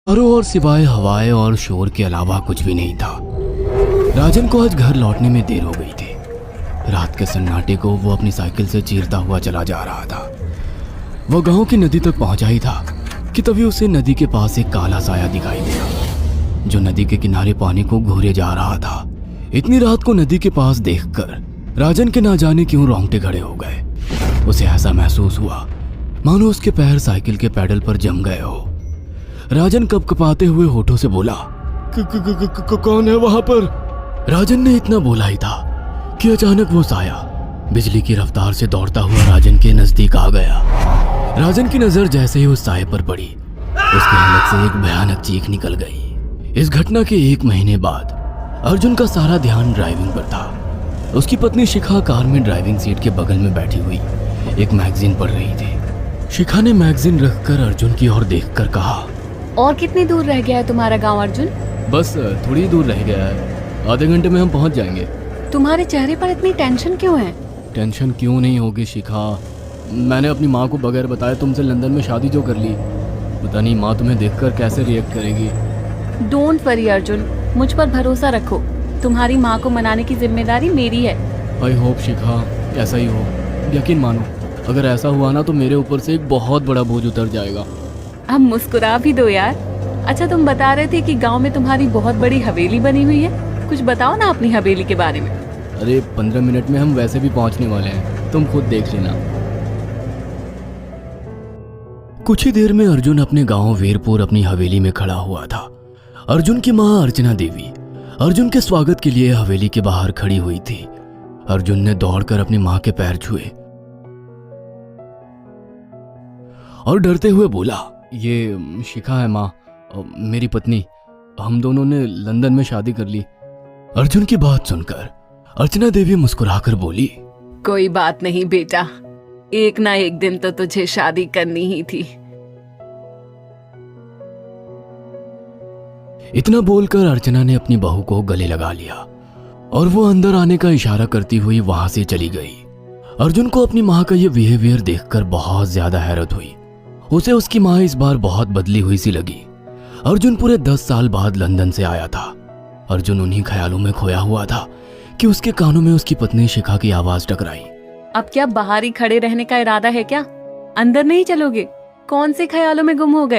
चारों ओर सिवाय हवाएं और शोर के अलावा कुछ भी नहीं था। राजन को आज घर लौटने में देर हो गई थी। रात के सन्नाटे को वो अपनी साइकिल से चीरता हुआ चला जा रहा था। वो गांव की नदी तक पहुंचा ही था कि तभी उसे नदी के पास एक काला साया दिखाई दिया जो नदी के किनारे पानी को घूरे जा रहा था। इतनी रात को नदी के पास देखकर राजन के ना जाने क्यों रोंगटे खड़े हो गए। उसे ऐसा महसूस हुआ मानो उसके पैर साइकिल के पैडल पर जम गए हो। राजन कपकपाते हुए होठों से बोला, कौन है वहां पर? राजन ने इतना बोला ही था कि अचानक वो साया बिजली की रफ्तार से दौड़ता हुआ राजन के नजदीक आ गया। राजन की नजर जैसे ही उस साये पर पड़ी, उसके हलक से एक भयानक चीख निकल गई। इस घटना के 1 महीने बाद अर्जुन का सारा ध्यान ड्राइविंग पर था। उसकी पत्नी शिखा कार में ड्राइविंग सीट के बगल में बैठी हुई एक मैगजीन पढ़ रही थी। शिखा ने मैगजीन रखकर अर्जुन की ओर देखकर कहा, और कितनी दूर रह गया है तुम्हारा गांव अर्जुन? बस थोड़ी दूर रह गया है, आधे घंटे में हम पहुंच जाएंगे। तुम्हारे चेहरे पर इतनी टेंशन क्यों है? टेंशन क्यों नहीं होगी शिखा, मैंने अपनी माँ को बगैर बताए तुमसे लंदन में शादी जो कर ली। पता नहीं माँ तुम्हें देखकर कैसे रिएक्ट करेगी। डोंट वरी अर्जुन, मुझ पर भरोसा रखो। तुम्हारी माँ को मनाने की जिम्मेदारी मेरी है। आई होप शिखा ऐसा ही हो। यकीन मानो अगर ऐसा हुआ ना तो मेरे ऊपर से एक बहुत बड़ा बोझ उतर जाएगा। अब मुस्कुरा भी दो यार। अच्छा, तुम बता रहे थे कि गांव में तुम्हारी बहुत बड़ी हवेली बनी हुई है। कुछ बताओ ना अपनी हवेली के बारे में। अरे 15 मिनट में हम वैसे भी पहुंचने वाले हैं, तुम खुद देख लेना। कुछ ही देर में अर्जुन अपने गांव वीरपुर अपनी हवेली में खड़ा हुआ था। अर्जुन की माँ अर्चना देवी अर्जुन के स्वागत के लिए हवेली के बाहर खड़ी हुई थी। अर्जुन ने दौड़कर अपनी माँ के पैर छुए और डरते हुए बोला, ये शिखा है माँ, मेरी पत्नी। हम दोनों ने लंदन में शादी कर ली। अर्जुन की बात सुनकर अर्चना देवी मुस्कुराकर बोली, कोई बात नहीं बेटा, एक ना एक दिन तो तुझे शादी करनी ही थी। इतना बोलकर अर्चना ने अपनी बहू को गले लगा लिया और वो अंदर आने का इशारा करती हुई वहां से चली गई। अर्जुन को अपनी माँ का ये बिहेवियर देखकर बहुत ज्यादा हैरत हुई। उसे उसकी माँ इस बार बहुत बदली हुई सी लगी। अर्जुन पूरे 10 साल बाद लंदन से आया था। अर्जुन उन्हीं ख्यालों में खोया हुआ था कि उसके कानों में उसकी पत्नी शिखा की आवाज टकराई। अब क्या बाहर ही खड़े रहने का इरादा है क्या? अंदर नहीं चलोगे? कौन से ख्यालों में गुम हो गए?